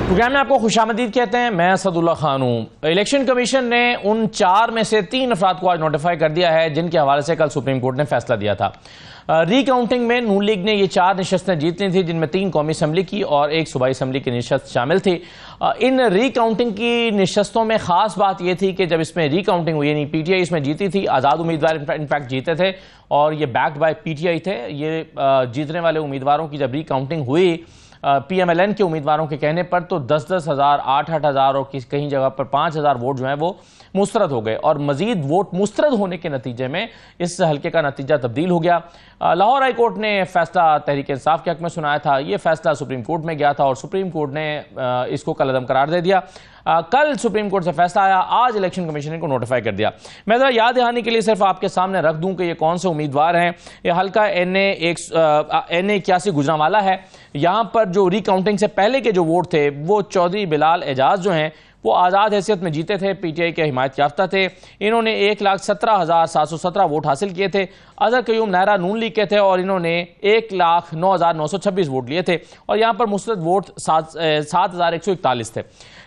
Programme में आपको खुशामदीद कहते हैं। मैं असदुल्ला खान हूँ। इलेक्शन कमीशन ने उन 4 में से 3 अफराद को आज नोटिफाई कर दिया है जिनके हवाले से कल सुप्रीम कोर्ट ने फैसला दिया था। रिकाउंटिंग में नून लीग ने ये 4 नशस्तें जीत ली थी, जिनमें 3 कौमी असम्बली की और 1 सूबाई असम्बली की नशस्त शामिल थी। इन रिकाउंटिंग की नशस्तों में खास बात यह थी कि जब इसमें रिकाउंटिंग हुई, यानी पीटीआई इसमें जीती थी, आज़ाद उम्मीदवार इनफैक्ट जीते थे और ये बैक्ड बाय पीटीआई थे। ये जीतने वाले उम्मीदवारों की जब रिकाउंटिंग हुई पीएमएलएन के उम्मीदवारों के कहने पर, तो 10-10 हज़ार, 8-8 हज़ार और कहीं जगह पर 5,000 वोट जो हैं वो मुस्तरद हो गए और मजीद वोट मुस्तरद होने के नतीजे में इस हल्के का नतीजा तब्दील हो गया। लाहौर हाई कोर्ट ने फैसला तहरीक इंसाफ के हक में सुनाया था। ये फैसला सुप्रीम कोर्ट में गया था और सुप्रीम कोर्ट ने इसको कलअदम करार दे दिया। कल सुप्रीम कोर्ट से फैसला आया, आज इलेक्शन कमीशन को नोटिफाई कर दिया। मैं जरा याद दहानी के लिए सिर्फ आपके सामने रख दूं कि ये कौन से उम्मीदवार हैं। ये हल्का NA 81 गुजरांवाला है। यहाँ पर जो रिकाउंटिंग से पहले के जो वोट थे वो चौधरी बिलाल एजाज जो हैं वो आज़ाद हैसियत में जीते थे, पीटीआई के हिमायत याफ्ता थे। इन्होंने 1,17,717 वोट हासिल किए थे। अजहर कयूम नायरा नून लीग के थे और इन्होंने 1,09,926 वोट लिए थे और यहाँ पर मुस्तरद वोट 7,141 थे।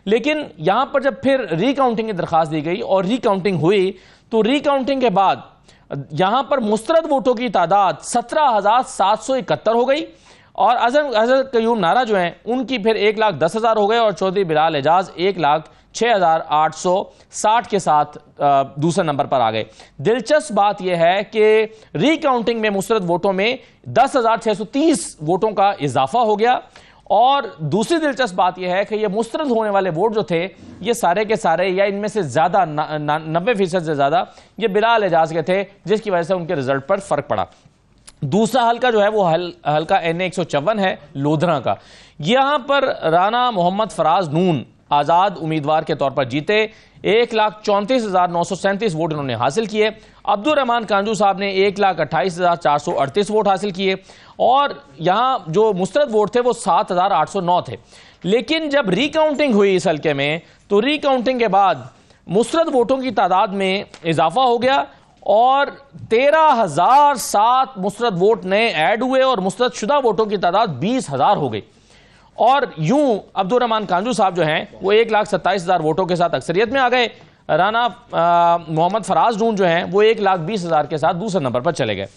लेकिन यहाँ पर जब फिर रिकाउंटिंग की दरख्वास्त दी गई और रिकाउंटिंग हुई, तो रिकाउंटिंग के बाद यहाँ पर मुस्तरद वोटों की तादाद 17,771 हो गई और अजहर कयूम नारा जो हैं उनकी फिर 1,10,000 हो गए और चौधरी बिलाल एजाज 1,06,860 के साथ दूसरे नंबर पर आ गए। दिलचस्प बात यह है कि रिकाउंटिंग में मुस्तरद वोटों में 10,630 वोटों का इजाफा हो गया और दूसरी दिलचस्प बात यह है कि ये मुस्तरद होने वाले वोट जो थे ये सारे के सारे या इनमें से ज्यादा 90% से ज्यादा ये बिलाल एजाज के थे, जिसकी वजह से उनके रिजल्ट पर फर्क पड़ा। दूसरा हल्का जो है वो हल्का NA 154 है लोधरा का। यहां पर राना मोहम्मद फराज नून आजाद उम्मीदवार के तौर पर जीते। 1,34,937 वोट इन्होंने हासिल किए। अब्दुल रहमान कांजू साहब ने 1,28,438 वोट हासिल किए और यहां जो मुस्तरद वोट थे वो 7,809 थे। लेकिन जब रिकाउंटिंग हुई इस हल्के में, तो रिकाउंटिंग के बाद मुस्तरद वोटों की तादाद में इजाफा हो गया और 13,007 मुस्तरद वोट नए ऐड हुए और मुस्तरद शुदा वोटों की तादाद 20,000 हो गई। और यूं अब्दुल रहमान कांजू साहब जो हैं वो 1,27,000 वोटों के साथ अक्सरियत में आ गए। राना मोहम्मद फराज नून जो हैं वो 1,20,000 के साथ दूसरे नंबर पर चले गए।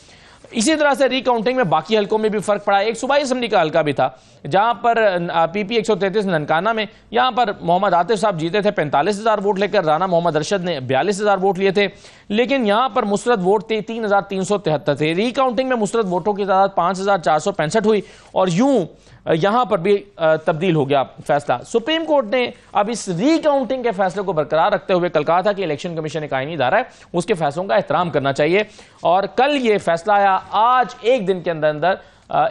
इसी तरह से रिकाउंटिंग में बाकी हल्कों में भी फर्क पड़ा। एक सूबाई असम्बली का हल्का भी था जहां पर PP 133 ननकाना में, यहां पर मोहम्मद आतिफ साहब जीते थे 45,000 वोट लेकर, राना मोहम्मद अरशद ने 42,000 वोट लिए थे। लेकिन यहां पर मुस्तरद वोट थे 3,373 थे। रिकाउंटिंग में मुस्तरद वोटों की तादाद 5,465 हुई और यूं यहां पर भी तब्दील हो गया फैसला। सुप्रीम कोर्ट ने अब इस रिकाउंटिंग के फैसले को बरकरार रखते हुए कल कहा था कि इलेक्शन कमीशन एक आईनी इदारा है, उसके फैसलों का एहतराम करना चाहिए और कल ये फैसला आया। आज एक दिन के अंदर अंदर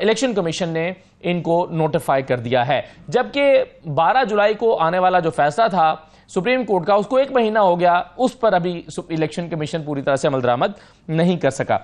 इलेक्शन कमीशन ने इनको नोटिफाई कर दिया है, जबकि 12 जुलाई को आने वाला जो फैसला था सुप्रीम कोर्ट का उसको 1 महीना हो गया, उस पर अभी इलेक्शन कमीशन पूरी तरह से अमल दरामद नहीं कर सका।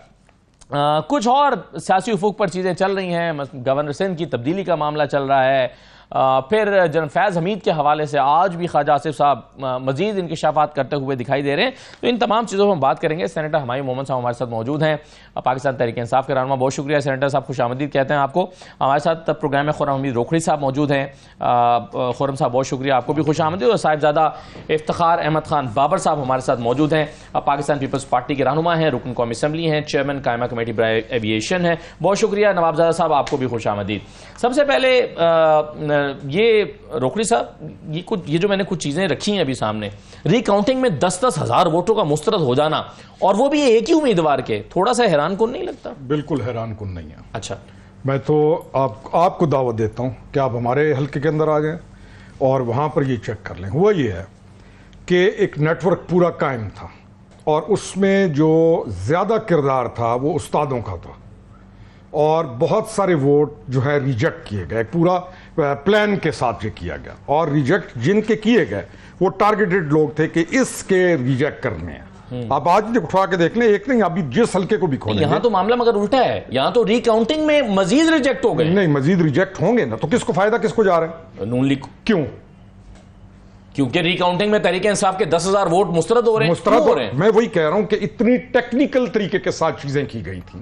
कुछ और सियासी उफुक पर चीज़ें चल रही हैं। गवर्नर सिंध की तब्दीली का मामला चल रहा है। फिर जनरल फैज़ हमीद के हवाले से आज भी ख्वाजा आसिफ साहब मजीद इंकशाफात करते हुए दिखाई दे रहे हैं। तो इन तमाम चीज़ों पर हम बात करेंगे। सेनेटर हमायूं मोहम्मद साहब हमारे साथ मौजूद हैं, पाकिस्तान तहरीक इंसाफ के रहनुमा। बहुत शुक्रिया सेनेटर साहब, खुशामदीद कहते हैं आपको। हमारे साथ प्रोग्राम में खुर्रम हमीद रोखड़ी साहब मौजूद हैं। खुर्रम साहब बहुत शुक्रिया, आपको भी खुशामदीद। और साहिबजादा इफ्तिखार अहमद खान बाबर साहब हमारे साथ मौजूद हैं, पाकिस्तान पीपल्स पार्टी के रहनुमा हैं, रुकन कौमी असम्बली हैं, चेयरमैन कायमा कमेटी बराए एविएशन है। बहुत शुक्रिया नवाबजादा साहब, आपको भी खुशामदीद। सबसे पहले ये रोकड़ी साहब, ये जो मैंने कुछ चीजें रखी हैं अभी सामने, रिकाउंटिंग में 10-10 हज़ार वोटों का मुस्तरद हो जाना और वो भी एक ही उम्मीदवार के, थोड़ा सा हैरान कुन नहीं लगता? बिल्कुल हैरान कुन नहीं है। अच्छा, मैं तो आपको दावत देता हूं कि आप हमारे हल्के के अंदर आ जाएं और वहां पर ये चेक कर लें। हुआ ये है कि एक नेटवर्क पूरा कायम था और उसमें जो ज्यादा किरदार था वो उस्तादों का था और बहुत सारे वोट जो है रिजेक्ट किए गए। पूरा प्लान के साथ ये किया गया और रिजेक्ट जिनके किए गए वो टारगेटेड लोग थे कि इसके रिजेक्ट करने हैं। आप आज उठा के देख लें, एक नहीं, अभी जिस हल्के को भी खोलेंगे। यहाँ तो मामला मगर उल्टा है, यहाँ तो रिकाउंटिंग में मजीद रिजेक्ट हो गए। नहीं, मजीद रिजेक्ट होंगे ना, तो किसको फायदा, किसको जा रहा है? नून लीग। क्यों? क्योंकि रिकाउंटिंग में तहरीक इंसाफ के 10,000 वोट मुस्तरद हो रहे हैं। मुस्तरद हो रहे हैं। मैं वही कह रहा हूं कि इतनी टेक्निकल तरीके के साथ चीजें की गई थी,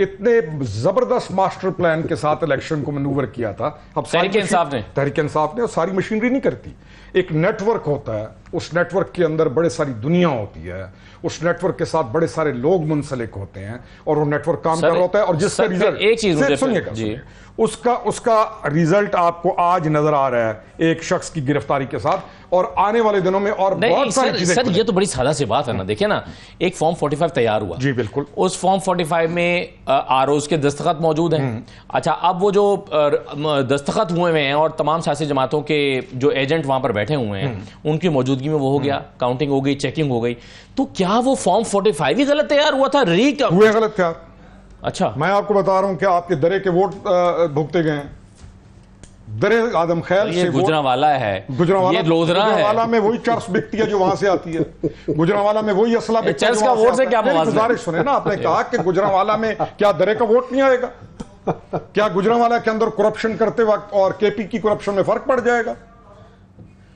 इतने जबरदस्त मास्टर प्लान के साथ इलेक्शन को मैनूवर किया था। अब तहरीक इंसाफ ने, और सारी मशीनरी नहीं करती। एक नेटवर्क होता है, उस नेटवर्क के अंदर बड़े सारी दुनिया होती है, उस नेटवर्क के साथ बड़े सारे लोग मुंसलिक होते हैं और वो नेटवर्क काम कर रहा होता है। और जिसका रिजल्ट, एक चीज सुनिएगा, उसका रिजल्ट आपको आज नजर आ रहा है एक शख्स की गिरफ्तारी के साथ, और आने वाले दिनों में और बहुत सारी चीजें। सर ये तो बड़ी सादा सी बात है ना। देखिए ना, एक फॉर्म 45 तैयार हुआ। जी बिल्कुल। उस फॉर्म 45 में आरओज के दस्तखत मौजूद हैं। अच्छा, अब वो जो दस्तखत हुए हैं और तमाम सियासी जमातों के जो एजेंट वहां पर बैठे हुए हैं उनकी मौजूदगी में वो हो गया, काउंटिंग हो गई, चेकिंग हो गई, तो क्या वो फॉर्म 45 ही गलत तैयार हुआ था? हुए गलत तैयार। अच्छा, मैं आपको बता रहा हूं कि आपके दरे के वोट भुगते गए हैं। दरे आदम खैल ये गुजरांवाला है, ये लोधरा है। गुजरांवाला में वही चर्च बिकती है जो वहां से आती है। गुजरांवाला में वही असला बिकता है। चर्च का वोट से क्या मवाज़ है? गुजारिश सुने ना, आपने कहा कि गुजरांवाला में क्या दरे का वोट नहीं आएगा? क्या गुजरांवाला के अंदर करप्शन करते वक्त और केपी की करप्शन में फर्क पड़ जाएगा?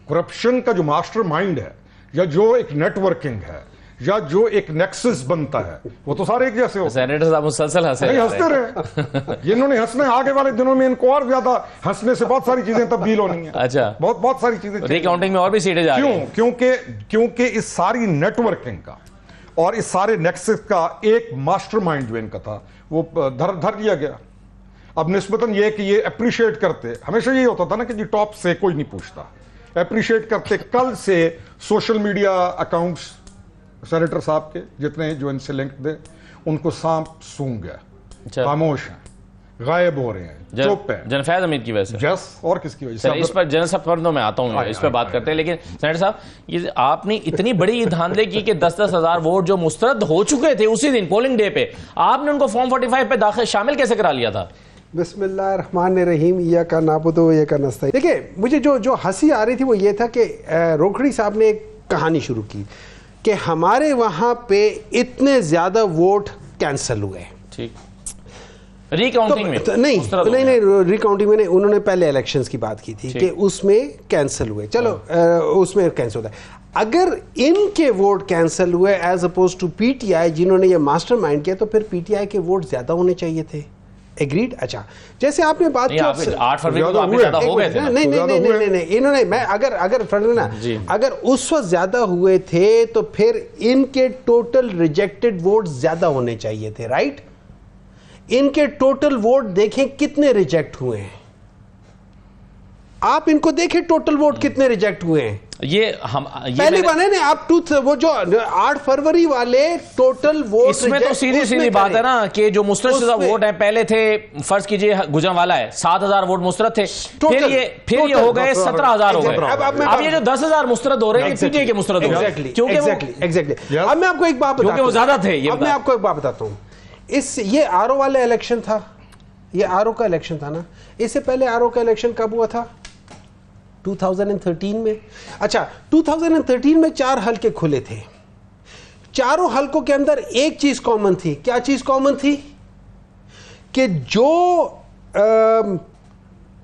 करप्शन का जो मास्टर माइंड है, या जो एक नेटवर्किंग है, या जो एक नेक्सस बनता है, वो तो सारे एक जैसे हो। सेनेटर साहब मुसलसल हंसते रहे। इन्होंने हंसना, आगे वाले दिनों में इनको और ज्यादा हंसने से बहुत सारी चीजें तब्दील होनी है। अच्छा, बहुत सारी चीजें रिकाउंटिंग में और भी सीटें जा रही हैं। क्योंकि इस सारी नेटवर्किंग का और इस सारे नेक्सस का एक मास्टरमाइंड जो इनका था वो धर लिया गया। अब निस्बतन ये कि ये अप्रिशिएट करते, हमेशा यही होता था ना कि जी टॉप से कोई नहीं पूछता, अप्रिशिएट करते। कल से सोशल मीडिया अकाउंट्स सेनेटर साहब के जितने जो इनसे लिंक थे, उनको सांप सूंघ गया, खामोश हैं, गायब हो रहे हैं, चुप हैं। जनफैज हमीद की वजह से, और किसकी वजह से? इस पर जनरल सफर में आता हूं, इस पर बात करते हैं। लेकिन सेनेटर साहब, ये आपने इतनी बड़ी धांधली की कि 10-10 हजार वोट जो मुस्तरद हो चुके थे उसी दिन पोलिंग डे पे, आपने उनको फॉर्म 45 पे दाखिल शामिल कैसे करा लिया था? बिस्मिल्लाहिर्रहमानिर्रहीम, या का नाबुदो या का नस्ता। देखिए, मुझे जो हंसी आ रही थी वो ये था कि रोखड़ी साहब ने एक कहानी शुरू की कि हमारे वहां पे इतने ज्यादा वोट कैंसिल हुए। ठीक, रिकाउंटिंग में नहीं, रिकाउंटिंग में नहीं, उन्होंने पहले इलेक्शंस की बात की थी कि उसमें कैंसिल हुए। चलो, उसमें कैंसिल होता है। अगर इनके वोट कैंसिल हुए एज अपोज टू पीटीआई जिन्होंने ये मास्टरमाइंड किया, तो फिर पीटीआई के वोट ज्यादा होने चाहिए थे। एग्रीड। अच्छा, जैसे आपने बात की 8 फरवरी को आप ज्यादा हो गए थे ना? नहीं, इन्होंने, मैं अगर फरवरी ना, अगर उस वक्त ज्यादा हुए थे तो फिर इनके टोटल रिजेक्टेड वोट ज्यादा होने चाहिए थे, राइट? इनके टोटल वोट देखें कितने रिजेक्ट हुए हैं, आप इनको देखें टोटल वोट कितने रिजेक्ट हुए हैं। ये पहली बार है ना, आप वो जो 8 फरवरी वाले टोटल वोट, इसमें तो सीधी बात है ना कि जो मुस्तरद वोट है, पहले थे, फर्ज कीजिए गुजरांवाला है, 7,000 वोट मुस्तरद थे, फिर ये हो गए 17,000 हो गए। अब ये जो 10,000 मुस्तरद हो रहे हैं, पीटीआई के मुस्तरद हो रहे हैं, क्योंकि एग्जैक्टली। अब मैं आपको एक बात बताता हूं, वो ज्यादा थे। अब मैं आपको एक बात बताता हूं, ये आरओ वाला इलेक्शन था, ये आरओ का इलेक्शन था ना। इससे पहले आरओ का इलेक्शन कब हुआ था? 2013 में। अच्छा, 2013 में 4 हलके खुले थे। चारों हलकों के अंदर एक चीज कॉमन थी। क्या चीज कॉमन थी? कि जो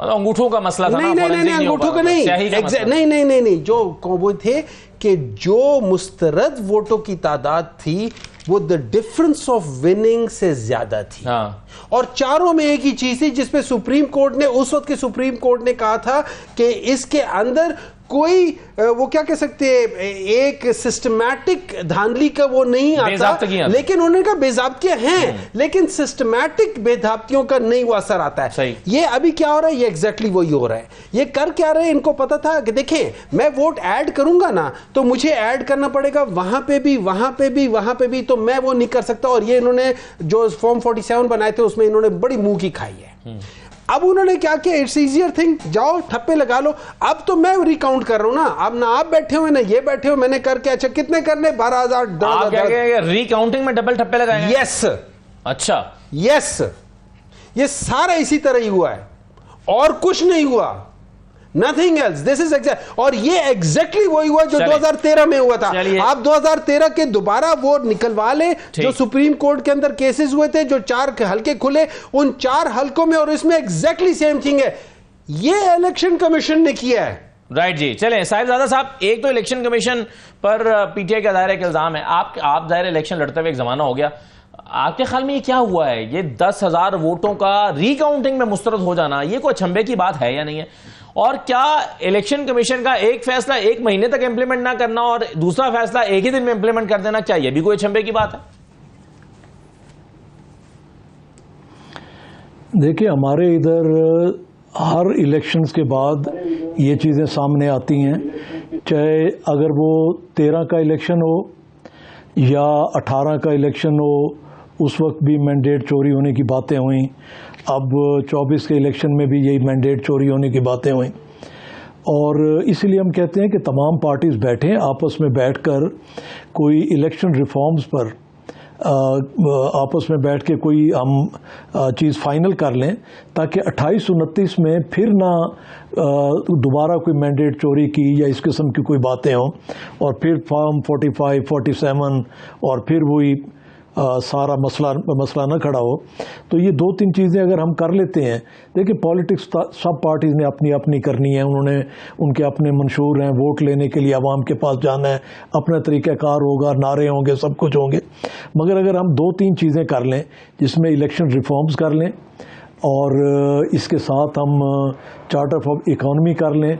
अंगूठों का मसला था। नहीं, अंगूठों का नहीं, जो वो थे कि जो मुस्तरद वोटों की तादाद थी वो द डिफरेंस ऑफ विनिंग से ज्यादा थी। हाँ। और चारों में एक ही चीज थी जिसपे सुप्रीम कोर्ट ने, उस वक्त के सुप्रीम कोर्ट ने कहा था कि इसके अंदर कोई वो क्या कह सकते हैं, एक सिस्टमैटिक धांधली का वो नहीं आता, लेकिन उन्होंने कहा बेज़ाब्तियां हैं, लेकिन सिस्टमैटिक बेज़ाब्तियों का नहीं वो असर आता है। ये अभी क्या हो रहा है, ये एग्जैक्टली वही हो रहा है। ये कर क्या रहे हैं, इनको पता था कि देखें मैं वोट ऐड करूंगा ना तो मुझे ऐड करना पड़ेगा वहां पे भी, वहां पे भी, वहां पे भी, तो मैं वो नहीं कर सकता। और ये इन्होंने जो फॉर्म 47 बनाए थे उसमें इन्होंने बड़ी मुंह की खाई है। अब उन्होंने क्या किया, इट्स इजियर थिंग, जाओ ठप्पे लगा लो। अब तो मैं रिकाउंट कर रहा हूं ना, अब ना आप बैठे हुए ना ये बैठे हो, मैंने करके अच्छा कितने करने, 12,000 रिकाउंटिंग में डबल ठप्पे लगाए। यस। अच्छा, यस, ये सारा इसी तरह ही हुआ है और कुछ नहीं हुआ, nothing else, this is exact. और ये एग्जैक्टली वही हुआ जो 2013 में हुआ था। आप 2013 के दोबारा वोट निकलवा ले, जो सुप्रीम कोर्ट के अंदर केसेस हुए थे, जो 4 हलके खुले, उन 4 हलकों में, और इसमें एग्जैक्टली सेम थिंग है। ये इलेक्शन कमीशन ने किया है, राइट जी। चलें साहिबजादा साहब, एक तो इलेक्शन कमीशन पर पीटीआई का दायर एक इल्जाम है, आप दायर इलेक्शन लड़ते हुए एक जमाना हो गया, आपके ख्याल में ये क्या हुआ है? ये 10,000 वोटों का रिकाउंटिंग में मुस्तरद हो जाना, ये कोई अचंभे की बात है या नहीं है? और क्या इलेक्शन कमीशन का एक फैसला 1 महीने तक इंप्लीमेंट ना करना और दूसरा फैसला एक ही दिन में इंप्लीमेंट कर देना, क्या ये भी कोई अचंभे की बात है? देखिए, हमारे इधर हर इलेक्शंस के बाद ये चीज़ें सामने आती हैं, चाहे अगर वो 13 का इलेक्शन हो या 18 का इलेक्शन हो, उस वक्त भी मैंडेट चोरी होने की बातें हुई। अब 24 के इलेक्शन में भी यही मैंडेट चोरी होने की बातें हुई। और इसीलिए हम कहते हैं कि तमाम पार्टीज़ बैठें, आपस में बैठकर कोई इलेक्शन रिफॉर्म्स पर आपस में बैठ के कोई हम चीज़ फाइनल कर लें, ताकि 28-29 में फिर ना दोबारा कोई मैंडेट चोरी की या इस किस्म की कोई बातें हों और फिर फॉर्म 45, 47 और फिर वही सारा मसला न खड़ा हो। तो ये 2-3 चीज़ें अगर हम कर लेते हैं, देखिए पॉलिटिक्स सब पार्टीज़ ने अपनी अपनी करनी है, उनके अपने मंशूर हैं, वोट लेने के लिए आवाम के पास जाना है, अपना तरीक़ाकार होगा, नारे होंगे, सब कुछ होंगे। मगर अगर हम 2-3 चीज़ें कर लें, जिसमें इलेक्शन रिफॉर्म्स कर लें और इसके साथ हम चार्टर ऑफ इकॉनमी कर लें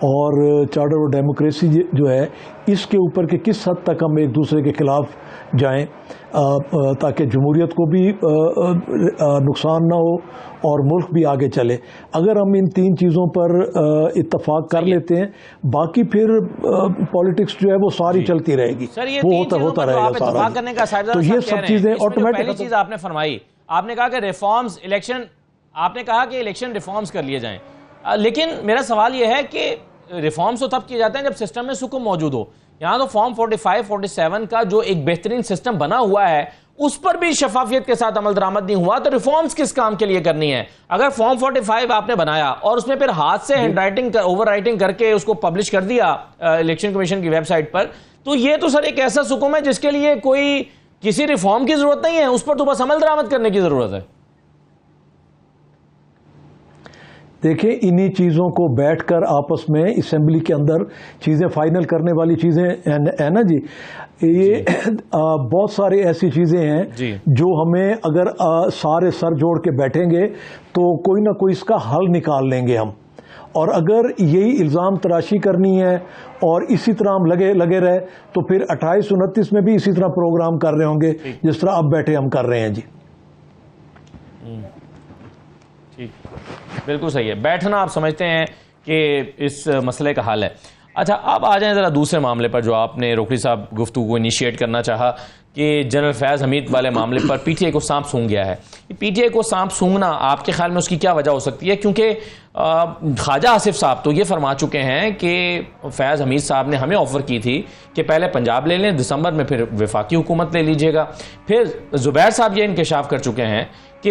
और चार्टर ऑफ डेमोक्रेसी जो है, इसके ऊपर के किस हद तक हम एक दूसरे के खिलाफ जाएं ताकि जमहूरियत को भी नुकसान ना हो और मुल्क भी आगे चले। अगर हम इन 3 चीज़ों पर इत्तफाक कर लेते हैं, बाकी फिर पॉलिटिक्स जो है वो सारी चलती रहेगी, वो होता रहेगा सारा। तो ये सब चीज़ें ऑटोमेटिक। पहली चीज़ आपने फरमाई, आपने कहा कि रिफॉर्म्स इलेक्शन, आपने कहा कि इलेक्शन रिफॉर्म्स कर लिए जाएं, लेकिन मेरा सवाल यह है कि रिफॉर्म्स तो तब किए जाते हैं जब सिस्टम में सुकून मौजूद हो। यहाँ तो फॉर्म 45, 47 का जो एक बेहतरीन सिस्टम बना हुआ है, उस पर भी शफाफियत के साथ अमल दरामद नहीं हुआ, तो रिफॉर्म्स किस काम के लिए करनी है? अगर फॉर्म 45 आपने बनाया और उसमें फिर हाथ से हैंड राइटिंग ओवर राइटिंग करके उसको पब्लिश कर दिया इलेक्शन कमीशन की वेबसाइट पर, तो ये तो सर एक ऐसा सुकून है जिसके लिए कोई किसी रिफॉर्म की जरूरत नहीं है, उस पर तो बस अमल दरामद करने की जरूरत है। देखिए, इन्हीं चीज़ों को बैठकर आपस में असेंबली के अंदर चीज़ें फाइनल करने वाली चीज़ें है ना जी। ये बहुत सारी ऐसी चीज़ें हैं जो हमें अगर सारे सर जोड़ के बैठेंगे तो कोई ना कोई इसका हल निकाल लेंगे हम। और अगर यही इल्ज़ाम तराशी करनी है और इसी तरह हम लगे रहे, तो फिर 28-29 में भी इसी तरह प्रोग्राम कर रहे होंगे जिस तरह अब बैठे हम कर रहे हैं जी। ठीक, बिल्कुल सही है। बैठना आप समझते हैं कि इस मसले का हल है। अच्छा, अब आ जाएं ज़रा दूसरे मामले पर जो आपने रोकड़ी साहब गुफ्तगू को इनिशिएट करना चाहा कि जनरल फैज़ हमीद वाले मामले पर पीटीआई को सांप सूंघ गया है। पीटीआई को सांप सूंघना आपके ख्याल में उसकी क्या वजह हो सकती है? क्योंकि ख्वाजा आसिफ साहब तो ये फरमा चुके हैं कि फैज़ हमीद साहब ने हमें ऑफ़र की थी कि पहले पंजाब ले लें, दिसंबर में फिर वफाकी हुकूमत ले लीजिएगा। फिर ज़ुबैर साहब ये इंकशाफ कर चुके हैं कि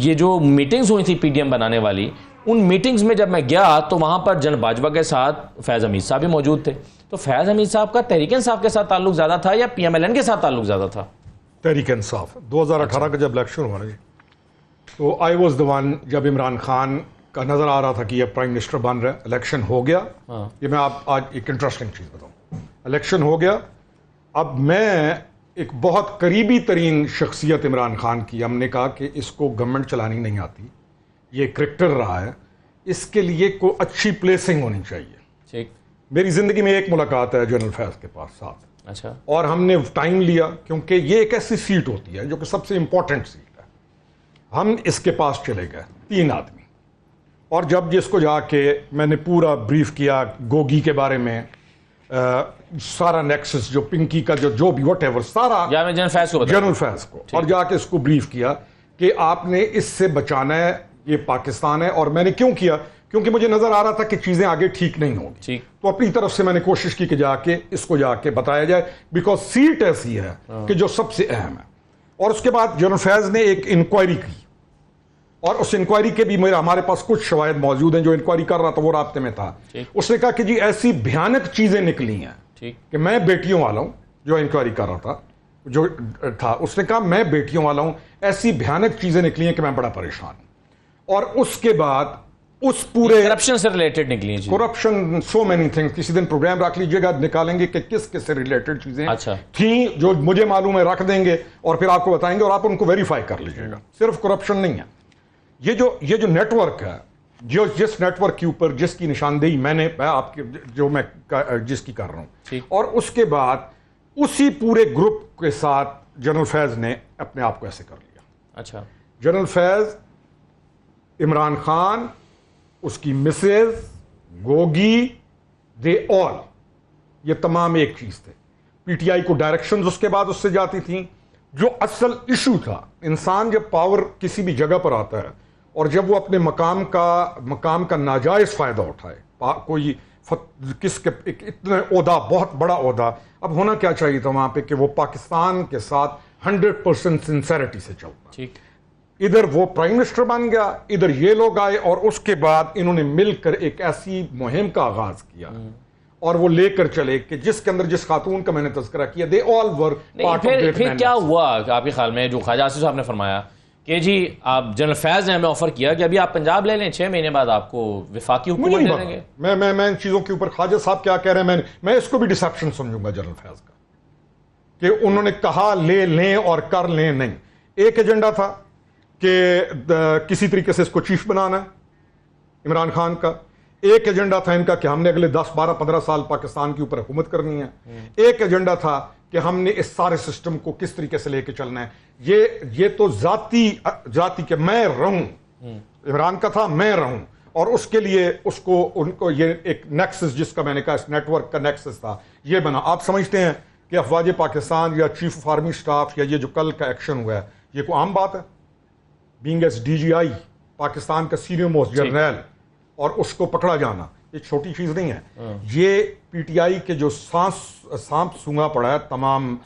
ये जो मीटिंग्स हुई थी पीडीएम बनाने वाली, उन मीटिंग्स में जब मैं गया तो वहाँ पर जनरल बाजवा के साथ फैज़ हमीद साहब भी मौजूद थे। तो फैज़ हमीद साहब का तहरीक इंसाफ के साथ ताल्लुक ज़्यादा था या पीएमएलएन के साथ ताल्लुक ज़्यादा था? तहरीक इंसाफ। 2018 का जब इलेक्शन हुआ ना जी, तो आई वॉज द वन, जब इमरान खान का नज़र आ रहा था कि ये प्राइम मिनिस्टर बन रहे, इलेक्शन हो गया। ये मैं आप आज एक इंटरेस्टिंग चीज़ बताऊँ, इलेक्शन हो गया। अब मैं एक बहुत करीबी तरीन शख्सियत इमरान खान की, हमने कहा कि इसको गवर्नमेंट चलानी नहीं आती, ये क्रिकेटर रहा है, इसके लिए कोई अच्छी प्लेसिंग होनी चाहिए। ठीक, मेरी ज़िंदगी में एक मुलाकात है जनरल फैज़ के पास साथ। अच्छा। और हमने टाइम लिया क्योंकि ये एक ऐसी सीट होती है जो कि सबसे इंपॉर्टेंट सीट है। हम इसके पास चले गए 3 आदमी, और जब जिसको जाके मैंने पूरा ब्रीफ किया गोगी के बारे में, सारा नेक्सस जो पिंकी का जो भी वट एवर सारा जनरल फैज़ को और जाके इसको ब्रीफ किया कि आपने इससे बचाना है, ये पाकिस्तान है। और मैंने क्यों किया? क्योंकि मुझे नजर आ रहा था कि चीजें आगे ठीक नहीं होगी। तो अपनी तरफ से मैंने कोशिश की कि इसको जाके बताया जाए, बिकॉज सीट ऐसी है कि जो सबसे अहम है। और उसके बाद जनरल फैज़ ने एक इंक्वायरी की, और उस इंक्वायरी के भी हमारे पास कुछ शवाहिद मौजूद हैं। जो इंक्वायरी कर रहा था वो रास्ते में था, उसने कहा कि जी ऐसी भयानक चीजें निकली हैं कि मैं बेटियों वाला हूं। जो इंक्वायरी कर रहा था जो था, उसने कहा मैं बेटियों वाला हूं, ऐसी भयानक चीजें निकली हैं कि मैं बड़ा परेशान हूं। और उसके बाद उस पूरे करप्शन से रिलेटेड निकली हैं चीजें। Corruption, so many things. किसी दिन प्रोग्राम रख लीजिएगा, निकालेंगे कि किस किस से रिलेटेड चीजें अच्छा। थी जो मुझे मालूम है, रख देंगे और फिर आपको बताएंगे और आप उनको वेरीफाई कर लीजिएगा। सिर्फ करप्शन नहीं है, ये जो नेटवर्क है, जो जिस नेटवर्क के ऊपर जिसकी निशानदेही मैं आपके जो मैं जिसकी कर रहा हूं, और उसके बाद उसी पूरे ग्रुप के साथ जनरल फैज ने अपने आप को ऐसे कर लिया। अच्छा। जनरल फैज, इमरान खान, उसकी मिसेज, गोगी, दे ऑल, ये तमाम एक चीज थे। पीटीआई को डायरेक्शंस उसके बाद उससे जाती थी। जो असल इशू था, इंसान जब पावर किसी भी जगह पर आता है और जब वो अपने मकाम का नाजायज फायदा उठाए, कोई किसके इतना ओहदा, बहुत बड़ा ओहदा, अब होना क्या चाहिए था वहां पे कि वो पाकिस्तान के साथ 100% सिंसेरिटी से चलता। ठीक। इधर वो प्राइम मिनिस्टर बन गया, इधर ये लोग आए और उसके बाद इन्होंने मिलकर एक ऐसी मुहिम का आगाज किया और वो लेकर चले कि जिसके अंदर जिस खातून का मैंने तज़किरा किया, they all were part of that. फिर क्या हुआ आपके ख्याल में, जो ख्वाजा आसिफ साहब ने फरमाया कि जी आप जनरल फैज ने हमें ऑफर किया कि अभी आप पंजाब ले लें, 6 महीने बाद आपको विफाकी हुकूमत दे देंगे। मैं इन चीजों के ऊपर ख्वाजा साहब क्या कह रहे हैं, मैं इसको भी डिसेप्शन समझूंगा जनरल फैज का, कि उन्होंने कहा ले लें और कर लें नहीं। एक एजेंडा था कि किसी तरीके से इसको चीफ बनाना है इमरान खान का। एक एजेंडा था इनका कि हमने अगले 10, 12, 15 साल पाकिस्तान के ऊपर हुकूमत करनी है। एक एजेंडा था कि हमने इस सारे सिस्टम को किस तरीके से लेके चलना है। ये तो जाति के मैं रहूं, इमरान का था मैं रहूं, और उसके लिए उनको ये एक नेक्सस, जिसका मैंने कहा इस नेटवर्क का नेक्सस था, ये बना। आप समझते हैं कि अफवाज पाकिस्तान या चीफ ऑफ आर्मी स्टाफ या ये जो कल का एक्शन हुआ है, ये कोई आम बात है? बीइंग एस DGI, पाकिस्तान का सीनियर मोस्ट जनरल, और उसको पकड़ा जाना ये छोटी चीज नहीं है। ये पीटीआई के जो सांप सूंघा पड़ा है तमाम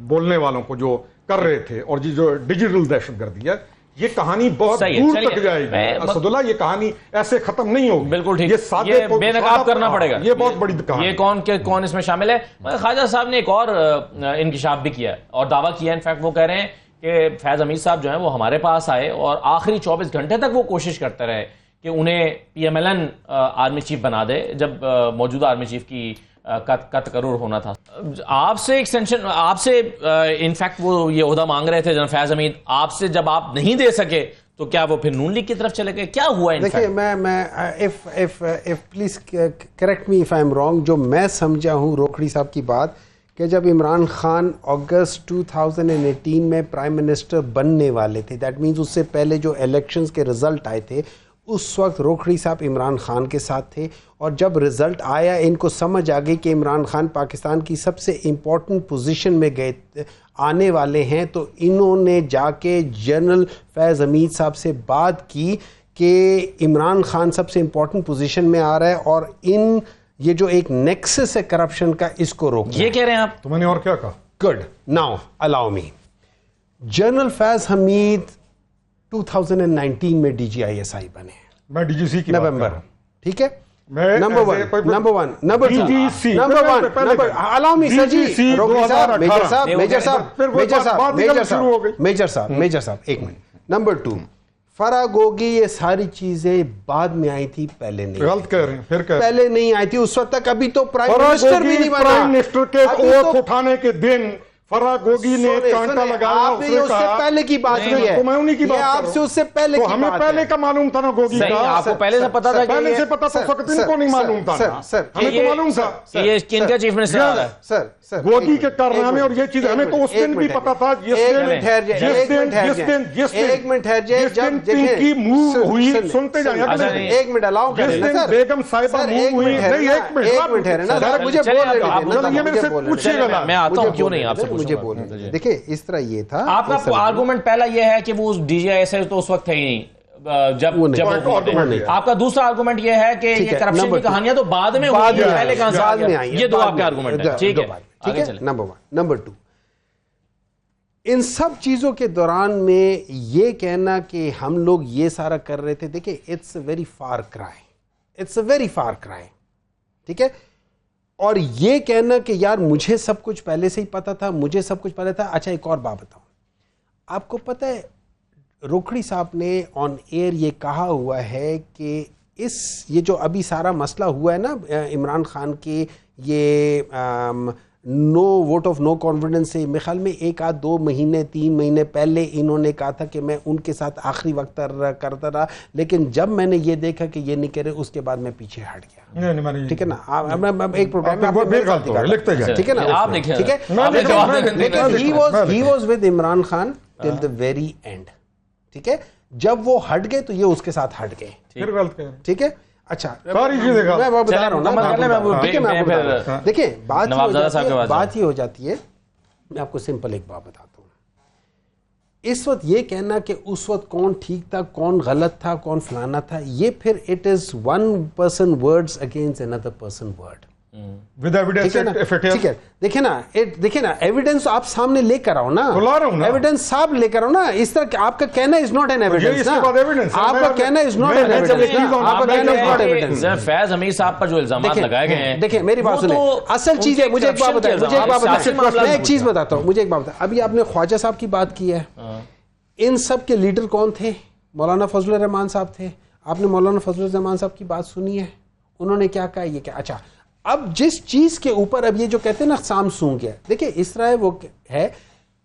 बोलने वालों को जो कर रहे थे, और जो डिजिटल दहशतगर्दी है, ये कहानी बहुत दूर तक जाएगी असदुल्ला। ये कहानी ऐसे खत्म नहीं होगी। बिल्कुल ठीक, ये बेनकाब करना पड़ेगा। ये बहुत बड़ी कहानी। ये कौन इसमें शामिल है? ख्वाजा साहब ने एक और इंकिशाफ भी किया और दावा किया, इनफैक्ट वो कह रहे हैं कि फैज हमीद साहब जो है वो हमारे पास आए और आखिरी 24 घंटे तक वो कोशिश करते रहे कि उन्हें PMLN आर्मी चीफ बना दे, जब मौजूदा आर्मी चीफ की का तकर्रुर होना था। आपसे एक्सटेंशन, आपसे इनफैक्ट वो ये ओहदा मांग रहे थे जनरल फैज हमीद, आपसे जब आप नहीं दे सके तो क्या वो फिर नून लीग की तरफ चले गए? क्या हुआ? देखिए, मैं if please correct me if I am wrong, जो मैं समझा हूँ रोखड़ी साहब की बात, कि जब इमरान खान अगस्त 2018 में प्राइम मिनिस्टर बनने वाले थे, दैट मीन्स उससे पहले जो इलेक्शंस के रिजल्ट आए थे, उस वक्त रोखड़ी साहब इमरान खान के साथ थे, और जब रिजल्ट आया इनको समझ आ गई कि इमरान खान पाकिस्तान की सबसे इम्पोर्टेंट पोजीशन में गए आने वाले हैं, तो इन्होंने जाके जनरल फैज़ हमीद साहब से बात की कि इमरान खान सबसे इम्पोर्टेंट पोजीशन में आ रहा है और ये जो एक नेक्सस है करप्शन का, इसको रोक। ये कह रहे हैं आप? तो मैंने और क्या कहा? Good, now allow me. General Faiz Hameed 2019 में DGISI बने, मैं DGC की नवंबर, ठीक है? Number one, number two, allow me sir ji, major साहब एक मिनट। नंबर 2, फरागोगी, ये सारी चीजें बाद में आई थी, पहले नहीं। गलत कह रहे हैं, फिर पहले नहीं आई थी उस वक्त तक। अभी तो प्राइम मिनिस्टर भी नहीं बना। प्राइम मिनिस्टर के ओथ उठाने के दिन फरागोगी ने कांटा लगाया, आपने ये उससे पहले की बात की है, मैं उन्हीं की बात आपसे उससे पहले की बात है। हमें पहले का मालूम था ना गोगी का, आपको पहले से पता था? पहले से पता था, इनको नहीं मालूम था। सर हमें तो मालूम था ये किनका चीफ मिनिस्टर आ रहा है। सर गोगी के कारनामे और ये चीज हमें तो उस दिन भी पता था। एक मिनट ठहर जाए, की मूव हुई, सुनते जाए, एक मिनट अलाउ करें ना सर। बेगम साहिबा मूव हुई, एक मिनट है ना, मुझे मैं आता हूँ, क्यों नहीं आपसे मुझे बोलने। देखिए, इस तरह ये था। आपका आर्गुमेंट पहला ये है कि वो DGISI तो उस वक्त है ही नहीं, जब आपका दूसरा आर्गुमेंट ये है कि ये करप्शन की कहानियां तो बाद में हुई, पहले कहां से आ गया? ये दो आपके आर्गुमेंट है, ठीक है? नंबर 1। नंबर 2, इन सब चीजों के दौरान में ये कहना कि हम लोग ये सारा कर रहे थे, देखिए it's a very far cry, ठीक है? और ये कहना कि यार मुझे सब कुछ पहले से ही पता था, मुझे सब कुछ पता था। अच्छा, एक और बात बताऊं, आपको पता है रोखड़ी साहब ने ऑन एयर ये कहा हुआ है कि ये जो अभी सारा मसला हुआ है ना इमरान खान के ये no vote of no confidence से, मेरे ख्याल में 1 आध 2 महीने 3 महीने पहले इन्होंने कहा था कि मैं उनके साथ आखिरी वक्त करता रहा, लेकिन जब मैंने ये देखा कि ये नहीं करे उसके बाद मैं पीछे हट गया। ठीक है ना, एक प्रोग्राम ठीक है ना, ठीक है, लेकिन he was with Imran Khan till the very and. ठीक है, जब वो हट गए तो ये उसके साथ हट गए। ठीक है, अच्छा सारी चीजें मैं बता रहा हूँ ना, देखिए बात ये हो जाती है, मैं आपको सिंपल एक बात बताता हूँ। इस वक्त ये कहना कि उस वक्त कौन ठीक था कौन गलत था कौन फलाना था, ये फिर it is one person words against another person word with evidence. ठीक है, देखिए ना एविडेंस आप सामने लेकर आओ ना, एविडेंस साहब लेकर आओ ना। इस तरह आपका कहना इज नॉट एन एविडेंस ना, आपका कहना is not an evidence. Faiz Hamid साहब पर जो इल्जामात लगाए गए हैं, देखिए मेरी बात सुने, असल चीज है, मुझे एक बात बताइए, मैं एक चीज बताता हूँ, मुझे एक बात बताइए। अभी आपने ख्वाजा साहब की बात की है, इन सब के लीडर कौन थे? मौलाना फजलुर रहमान साहब थे। आपने मौलाना फजलुर रहमान साहब की बात सुनी है, उन्होंने क्या कहा, ये क्या? अच्छा, अब जिस चीज के ऊपर अब ये जो कहते हैं ना सामसूंग है, देखिए इस तरह वो है,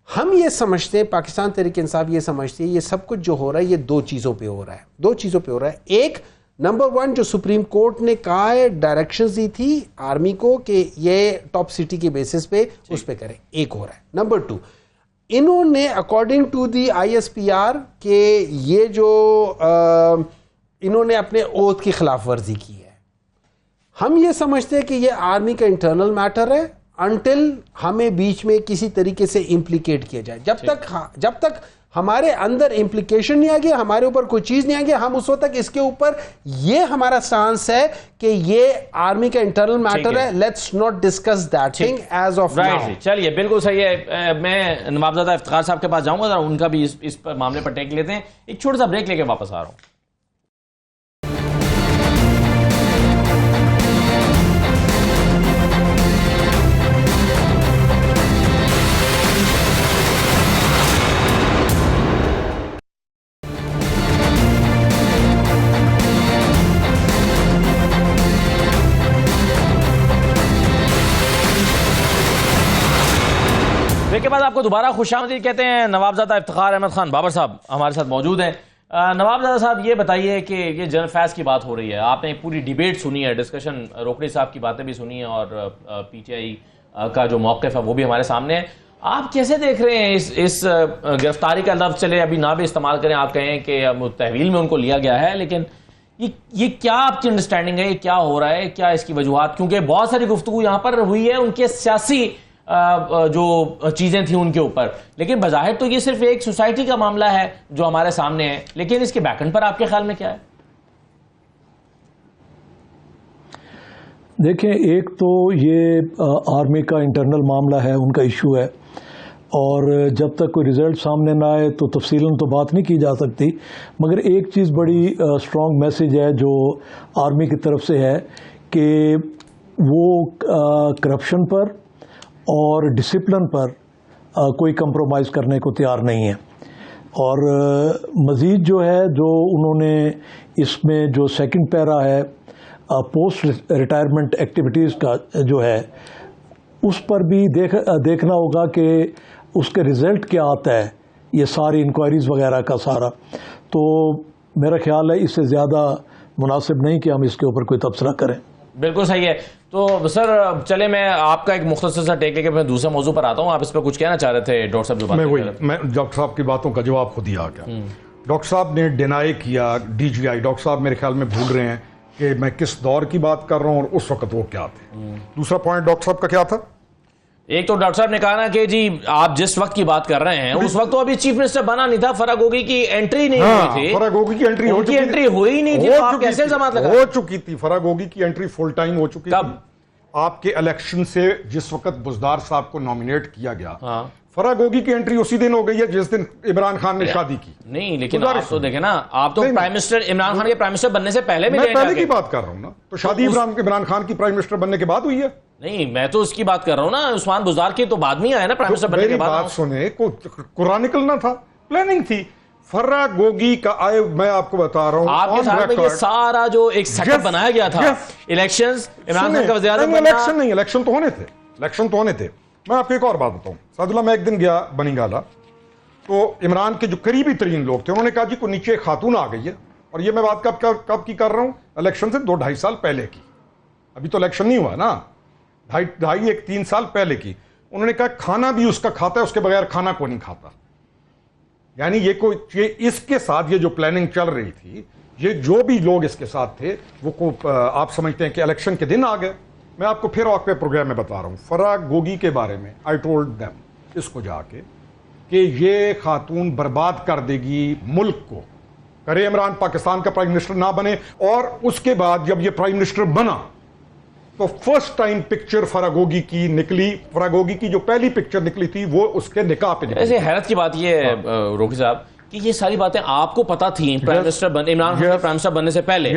हम ये समझते हैं, पाकिस्तान तहरीक इंसाफ ये समझती है ये सब कुछ जो हो रहा है ये 2 चीजों पे हो रहा है, 2 चीजों पे हो रहा है। एक, नंबर 1 जो सुप्रीम कोर्ट ने कहा है, डायरेक्शंस दी थी आर्मी को कि ये टॉप सिटी के बेसिस पे उस पे करें, एक हो रहा है। नंबर 2, इन्होंने अकॉर्डिंग टू दी ISPR के ये जो इन्होंने अपने ओथ की खिलाफ वर्जी की है। हम ये समझते हैं कि ये आर्मी का इंटरनल मैटर है, अनटिल हमें बीच में किसी तरीके से इम्प्लीकेट किया जाए। जब तक हमारे अंदर इम्प्लीकेशन नहीं आ गया, हमारे ऊपर कोई चीज नहीं आ गया, हम उस वक्त तक इसके ऊपर ये हमारा स्टांस है कि ये आर्मी का इंटरनल मैटर है, let's not discuss that thing as of now. चलिए, बिल्कुल सही है। मैं नवाबजादा इफ्तिखार साहब के पास जाऊंगा, जरा उनका भी इस मामले पर टेक लेते हैं। एक छोटा सा ब्रेक लेके वापस आ रहा हूं। के बाद आपको दोबारा खुशामदीद कहते हैं। नवाबजादा इफ्तिखार अहमद खान बाबर साहब हमारे साथ मौजूद हैं। नवाबजादा साहब, ये बताइए कि ये जनरल फैज़ की बात हो रही है, आपने पूरी डिबेट सुनी है, डिस्कशन, रोकड़ी साहब की बातें भी सुनी है और PTI का जो मौक़िफ़ है वो भी हमारे सामने है। आप कैसे देख रहे हैं इस गिरफ्तारी का लफ्ज़, चले अभी ना भी इस्तेमाल करें, आप कहें कि तहवील में उनको लिया गया है, लेकिन ये क्या आपकी अंडरस्टैंडिंग है, ये क्या हो रहा है, क्या इसकी वजूहात? क्योंकि बहुत सारी गुफ्तगू यहाँ पर हुई है उनके सियासी जो चीजें थी उनके ऊपर, लेकिन बज़ाहिर तो ये सिर्फ एक सोसाइटी का मामला है जो हमारे सामने है, लेकिन इसके बैकएंड पर आपके ख्याल में क्या है? देखें, एक तो ये आर्मी का इंटरनल मामला है, उनका इशू है, और जब तक कोई रिजल्ट सामने ना आए तो तफसीलन तो बात नहीं की जा सकती। मगर एक चीज़ बड़ी स्ट्रॉन्ग मैसेज है जो आर्मी की तरफ से है कि वो करप्शन पर और डिसिप्लिन पर कोई कंप्रोमाइज़ करने को तैयार नहीं है। और मज़ीद जो है, जो उन्होंने इसमें जो सेकंड पैरा है पोस्ट रिटायरमेंट एक्टिविटीज़ का जो है, उस पर भी देखना होगा कि उसके रिज़ल्ट क्या आता है, ये सारी इंक्वायरीज़ वगैरह का सारा। तो मेरा ख्याल है इससे ज़्यादा मुनासिब नहीं कि हम इसके ऊपर कोई तबसरा करें। बिल्कुल सही है। तो सर चले, मैं आपका एक मुख्तसर सा टेक लेके मैं दूसरे मौजू पर आता हूँ। आप इस पर कुछ कहना चाह रहे थे डॉक्टर साहब? जो बात मैं डॉक्टर साहब की बातों का जवाब खुद ही आ गया। डॉक्टर साहब ने डिनाई किया, DGI डॉक्टर साहब मेरे ख्याल में भूल रहे हैं कि मैं किस दौर की बात कर रहा हूँ और उस वक्त वो क्या थे। दूसरा पॉइंट डॉक्टर साहब का क्या था? एक तो डॉक्टर साहब ने कहा ना कि जी आप जिस वक्त की बात कर रहे हैं उस वक्त तो अभी चीफ मिनिस्टर बना नहीं था, फरागोगी की एंट्री नहीं हुई थी। फरागोगी की एंट्री हुई ही नहीं थी, तो आप कैसे जमात लगा? हो चुकी थी, फरागोगी की एंट्री फुल टाइम हो चुकी थी। आपके इलेक्शन से जिस वक्त बुज़दार साहब को नॉमिनेट किया गया, फरागोगी की एंट्री उसी दिन हो गई है जिस दिन इमरान खान ने शादी की। नहीं, लेकिन आप तो देखें ना, आप तो प्राइम मिनिस्टर इमरान खान के प्राइम मिनिस्टर बनने से पहले मैं पहले की बात कर रहा हूँ ना, तो शादी इमरान खान की प्राइम मिनिस्टर बनने के बाद हुई है। नहीं, मैं तो उसकी बात कर रहा हूँ ना, उस्मान बुज़दार की तो बाद में आया ना प्राइम मिनिस्टर बनने के बाद। बात सुने, कुरान निकलना था, प्लानिंग थी। फर्रा गोगी का आए, मैं आपको बता रहा हूं आपके साथ में ये सारा जो एक सेटअप बनाया गया था, इलेक्शंस, इमरान खान का वज़ीर आज़म बनना। इलेक्शन नहीं, इलेक्शन तो होने थे, इलेक्शन तो होने थे। मैं आपको एक और बात बताऊं सादुल्ला, मैं एक दिन गया बनीगाला, तो इमरान के जो करीबी तरीन लोग थे उन्होंने कहा जी को नीचे एक खातून आ गई है, और ये मैं बात कब की कर रहा हूं, इलेक्शन से 2-2.5 साल पहले की, अभी तो इलेक्शन नहीं हुआ ना, 2.5-3 साल पहले की। उन्होंने कहा खाना भी उसका खाता है, उसके बगैर खाना को नहीं खाता। यानी ये इसके साथ ये जो प्लानिंग चल रही थी, ये जो भी लोग इसके साथ थे वो आप समझते हैं कि इलेक्शन के दिन आ गए। मैं आपको फिर आपके प्रोग्राम में बता रहा हूं फर्रा गोगी के बारे में, आई टोल्ड देम इसको जाके कि ये खातून बर्बाद कर देगी मुल्क को, करे इमरान पाकिस्तान का प्राइम मिनिस्टर ना बने। और उसके बाद जब ये प्राइम मिनिस्टर बना तो फर्स्ट टाइम पिक्चर फरागोगी की निकली, फरागोगी की जो पहली पिक्चर निकली थी वो उसके निकाह पे निकली। ऐसे हैरत की बात ये है रोकी साहब कि ये सारी बातें आपको पता थी प्राइम मिनिस्टर इमरान खान के प्राइम मिनिस्टर बनने से पहले,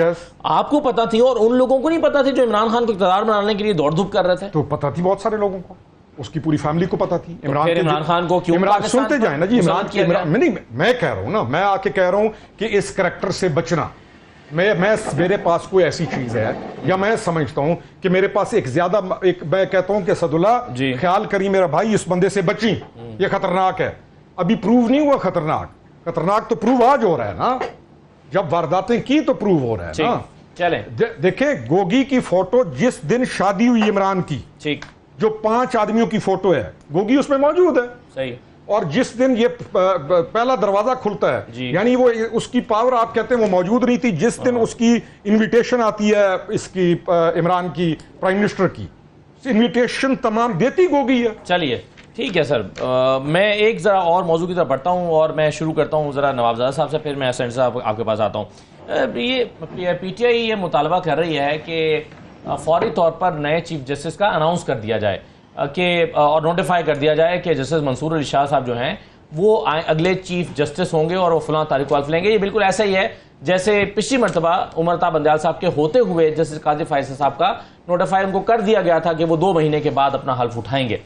आपको पता थी, और उन लोगों को नहीं पता थी जो इमरान खान को इक़्तिदार बनाने के लिए दौड़ धूप कर रहे थे। तो पता थी बहुत सारे लोगों को, उसकी पूरी फैमिली को पता थी। इमरान खान को क्यों सुनते जाए ना जी, मैं कह रहा हूं ना, मैं आके कह रहा हूं कि इस करैक्टर से बचना, मेरे पास कोई ऐसी चीज है, या मैं समझता हूं कि मेरे पास मैं कहता हूं कि सदुल्ला ख्याल करी मेरा भाई, इस बंदे से बची, ये खतरनाक है। अभी प्रूव नहीं हुआ खतरनाक तो प्रूव आज हो रहा है ना, जब वारदातें की तो प्रूव हो रहा है ना। चले देखे गोगी की फोटो, जिस दिन शादी हुई इमरान की, ठीक, जो 5 आदमियों की फोटो है, गोगी उसमें मौजूद है, सही। और जिस दिन ये पहला दरवाजा खुलता है, यानी वो उसकी पावर आप कहते हैं वो मौजूद नहीं थी। जिस दिन उसकी इनविटेशन आती है इसकी इमरान की प्राइम मिनिस्टर की, इनविटेशन तमाम देती गोगी है। चलिए ठीक है सर, मैं एक ज़रा और मौजू की तरफ बढ़ता हूँ और मैं शुरू करता हूँ ज़रा नवाबजादा साहब से, फिर मैं एसेंट साहब आपके पास आता हूँ। ये पीटीआई ये मुतालबा कर रही है कि फौरी तौर पर नए चीफ जस्टिस का अनाउंस कर दिया जाए कि और नोटिफाई कर दिया जाए कि जस्टिस मंसूर अली शाह साहब जो हैं वो अगले चीफ जस्टिस होंगे और वो फलां तारीख को लेंगे। ये बिल्कुल ऐसा ही है जैसे पिछली मरतबा उमरता बंदयाल साहब के होते हुए जस्टिस काजी फैसल साहब का नोटिफाई उनको कर दिया गया था कि वो 2 महीने के बाद अपना हल्फ उठाएंगे।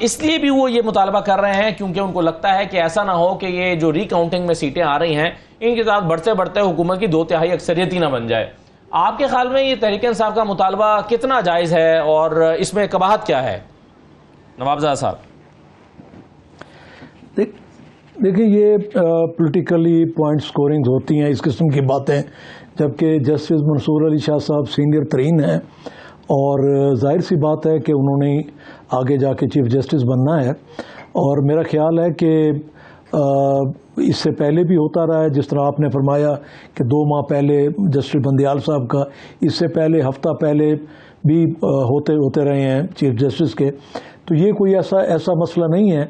इसलिए भी वो ये मुतालबा कर रहे हैं क्योंकि उनको लगता है कि ऐसा ना हो कि ये जो रिकाउंटिंग में सीटें आ रही हैं इनके साथ बढ़ते बढ़ते हुकूमत की 2/3 अक्सरियत ही ना बन जाए। आपके ख्याल में ये तहरीक इंसाफ का मुतालबा कितना जायज़ है और इसमें कबाहत क्या है नवाबजादा साहब? देखिए ये पॉलिटिकली पॉइंट स्कोरिंग होती हैं, इस किस्म की बातें, जबकि जस्टिस मंसूर अली शाह साहब सीनियर तरीन हैं और जाहिर सी बात है कि उन्होंने आगे जाके चीफ जस्टिस बनना है। और मेरा ख्याल है कि इससे पहले भी होता रहा है, जिस तरह आपने फरमाया कि 2 माह पहले जस्टिस बंदयाल साहब का, इससे पहले हफ्ता पहले भी होते रहे हैं चीफ जस्टिस के। तो ये कोई ऐसा मसला नहीं है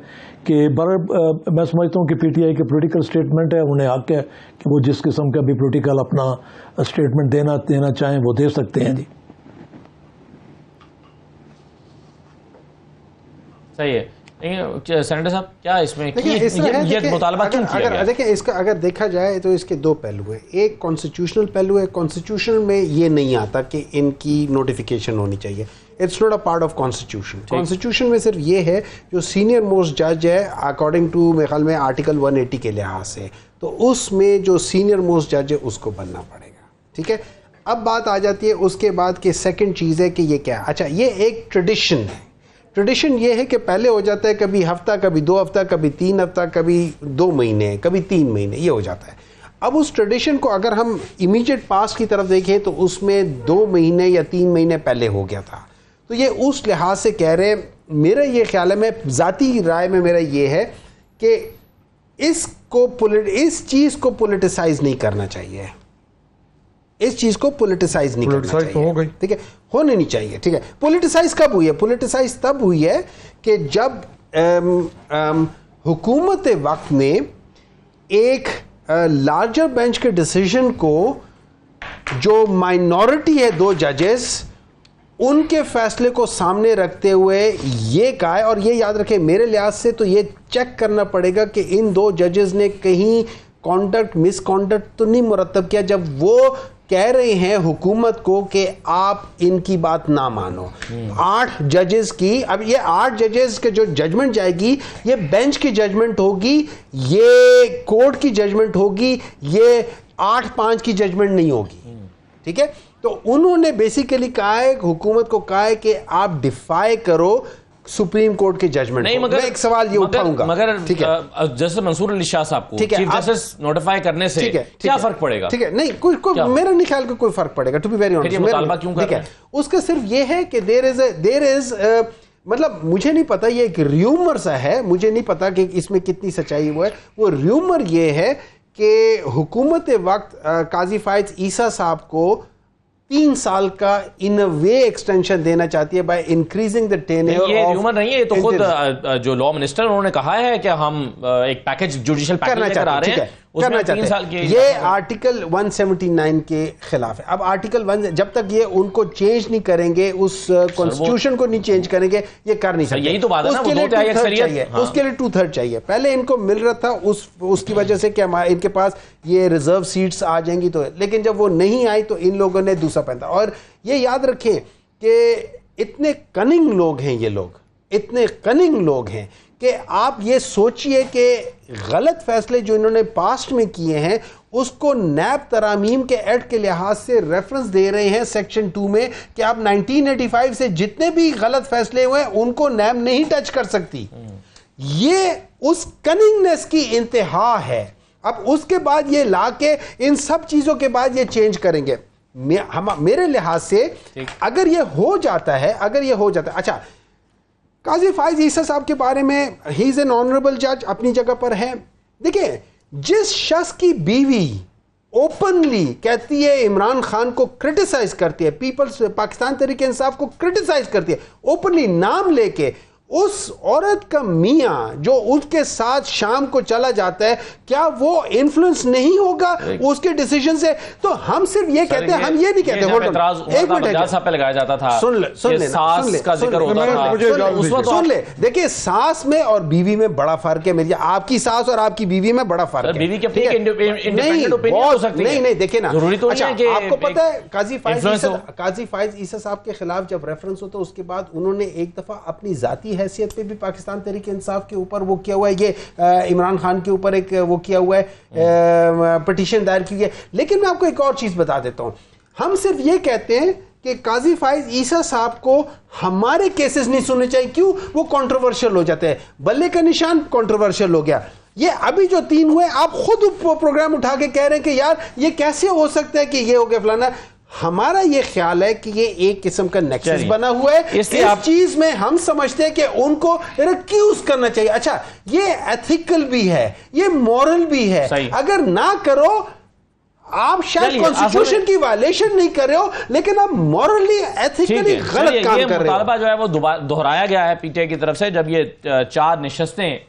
कि मैं समझता हूँ कि पीटीआई के पॉलिटिकल स्टेटमेंट है, उन्हें हक है कि वो जिस किस्म का भी पॉलिटिकल अपना स्टेटमेंट देना चाहें वो दे सकते हैं। जी सही है। सेनेटर साहब क्या इसमें ये मुतालबा क्यों किया गया? देखिए इसका अगर देखा जाए तो इसके 2 पहलू हैं। एक कॉन्स्टिट्यूशनल पहलू है, कॉन्स्टिट्यूशन में ये नहीं आता कि इनकी नोटिफिकेशन होनी चाहिए, it's not a part of constitution. Constitution में सिर्फ ये है जो सीनियर मोस्ट जज है अकॉर्डिंग टू मेरे ख्याल में आर्टिकल 180 के लिहाज से, तो उसमें जो सीनियर मोस्ट जज है उसको बनना पड़ेगा। ठीक है, अब बात आ जाती है उसके बाद कि सेकेंड चीज़ है कि ये क्या, अच्छा ये एक ट्रेडिशन है। ट्रेडिशन ये है कि पहले हो जाता है कभी हफ्ता, कभी 2 हफ्ता, कभी 3 हफ्ता, कभी 2 महीने, कभी 3 महीने, ये हो जाता है। अब उस ट्रेडिशन को अगर हम इमीडिएट पास्ट की तरफ देखें तो उसमें 2 महीने या 3 महीने पहले हो गया था। तो ये उस लिहाज से कह रहे हैं, मेरा ये ख्याल है, मैं ज़ाती राय में मेरा ये है कि इस चीज़ को पोलिटिसाइज नहीं करना चाहिए, इस चीज को पोलिटिसाइज नहीं करना चाहिए। तो हो गई, ठीक है, होने नहीं चाहिए। ठीक है, पोलिटिसाइज कब हुई है? पोलिटिसाइज तब हुई है कि जब हुकूमत वक्त ने एक लार्जर बेंच के डिसीजन को, जो माइनॉरिटी है 2 जजेस, उनके फैसले को सामने रखते हुए ये कहा है, और ये याद रखें मेरे लिहाज से तो ये चेक करना पड़ेगा कि इन 2 जजेस ने कहीं कॉन्डक्ट मिसकॉन्डक्ट तो नहीं मुरतब किया जब वो कह रहे हैं हुकूमत को कि आप इनकी बात ना मानो। 8 जजेस की, अब ये 8 जजेस के जो जजमेंट जाएगी ये बेंच की जजमेंट होगी, ये कोर्ट की जजमेंट होगी, ये 8-5 की जजमेंट नहीं होगी। ठीक है, तो उन्होंने बेसिकली कहा है, हुकूमत को कहा है कि आप डिफाई करो सुप्रीम कोर्ट के जजमेंट। नहीं, मगर मैं एक सवाल ये उठाऊंगा, मगर ठीक है, जैसे मंसूर अली शाह साहब को ठीक है, चीफ जस्टिस नोटिफाई करने से क्या फर्क पड़ेगा? ठीक है, नहीं कोई मेरा नहीं ख्याल कोई फर्क पड़ेगा, टू बी वेरी ऑनेस्ट। मुतालबा क्यों कर रहे हैं? उसका सिर्फ ये है कि देयर इज मतलब मुझे नहीं पता, ये एक र्यूमर सा है, मुझे नहीं पता कि इसमें कितनी सच्चाई वो है। वो र्यूमर ये है कि हुकूमत वक्त काजी फायज ईसा साहब को 3 साल का इन वे एक्सटेंशन देना चाहती है बाय इंक्रीजिंग द टेन्योर। ये र्यूमर नहीं है, ये तो खुद जो लॉ मिनिस्टर उन्होंने कहा है कि हम एक पैकेज जुडिशियल पैकेज लेकर आ रहे हैं, उसमें 3 साल के। ये आर्टिकल 179 के खिलाफ है। अब आर्टिकल 1 जब तक ये उनको चेंज नहीं करेंगे, उस कॉन्स्टिट्यूशन को नहीं चेंज करेंगे, ये कर नहीं सकते। यही तो बात है ना, उसके लिए 2/3 चाहिए। हाँ। उसके लिए 2/3 चाहिए। पहले इनको मिल रहा था उसकी वजह से कि इनके पास ये रिजर्व सीट्स आ जाएंगी, तो लेकिन जब वो नहीं आई तो इन लोगों ने दूसरा पहना। और ये याद रखें कि इतने कनिंग लोग हैं ये लोग, इतने कनिंग लोग हैं कि आप ये सोचिए कि गलत फैसले जो इन्होंने पास्ट में किए हैं उसको नैब तरामीम के एक्ट के लिहाज से रेफरेंस दे रहे हैं सेक्शन 2 में कि आप 1985 से जितने भी गलत फैसले हुए हैं उनको नैब नहीं टच कर सकती। ये उस कनिंगनेस की इंतहा है। अब उसके बाद ये लाके इन सब चीजों के बाद ये चेंज करेंगे। मेरे लिहाज से अगर ये हो जाता है, अच्छा, काजी फायज ईसा साहब के बारे में, ही इज एन ऑनरेबल जज, अपनी जगह पर है। देखिए, जिस शख्स की बीवी ओपनली कहती है, इमरान खान को क्रिटिसाइज करती है, पीपल्स पाकिस्तान तहरीक इंसाफ को क्रिटिसाइज करती है ओपनली नाम लेके, उस औरत का मियां जो उसके साथ शाम को चला जाता है, क्या वो इन्फ्लुएंस नहीं होगा उसके डिसीजन से? तो हम सिर्फ ये कहते हैं, हम ये नहीं कहते। एक मिनट पे लगाया जाता था, सुन ले, देखिए सास में और बीवी में बड़ा फर्क है। मेरी आपकी सास और आपकी बीवी में बड़ा फर्क है। बीवी के नहीं, देखे ना, जरूरी तो अच्छा, नहीं है आपको पता है काजी फायज ईसा साहब के खिलाफ जब रेफरेंस होता है उसके बाद उन्होंने एक दफा अपनी जाती हैसियत पे भी पाकिस्तान तहरीक इंसाफ के ऊपर वो किया हुआ है, ये इमरान खान के ऊपर एक वो किया हुआ है, पिटीशन दायर की है। लेकिन मैं आपको एक और चीज बता देता हूं, हम सिर्फ ये कहते हैं कि काजी फायज ईसा साहब को हमारे केसेस नहीं सुनने चाहिए। क्यों? वो कंट्रोवर्शियल हो जाते हैं। बल्ले का निशान कंट्रोवर्शियल हो गया। ये अभी जो 3 हुए, आप खुद प्रोग्राम उठा के कह रहे हैं कि यार ये कैसे हो सकता है कि ये हो गया फलाना। हमारा ये ख्याल है कि ये एक किस्म का नेक्सस बना हुआ है। इस चीज में हम समझते हैं कि उनको रिक्यूज करना चाहिए। अच्छा, ये एथिकल भी है, ये मॉरल भी है। अगर ना करो, आप शायद कॉन्स्टिट्यूशन की वायलेशन नहीं कर रहे हो, लेकिन आप मॉरली एथिकली गलत काम कर रहे हो। मुतालबा जो है वो दोहराया गया है पीटीआई की तरफ से, जब ये 4 निशस्तें,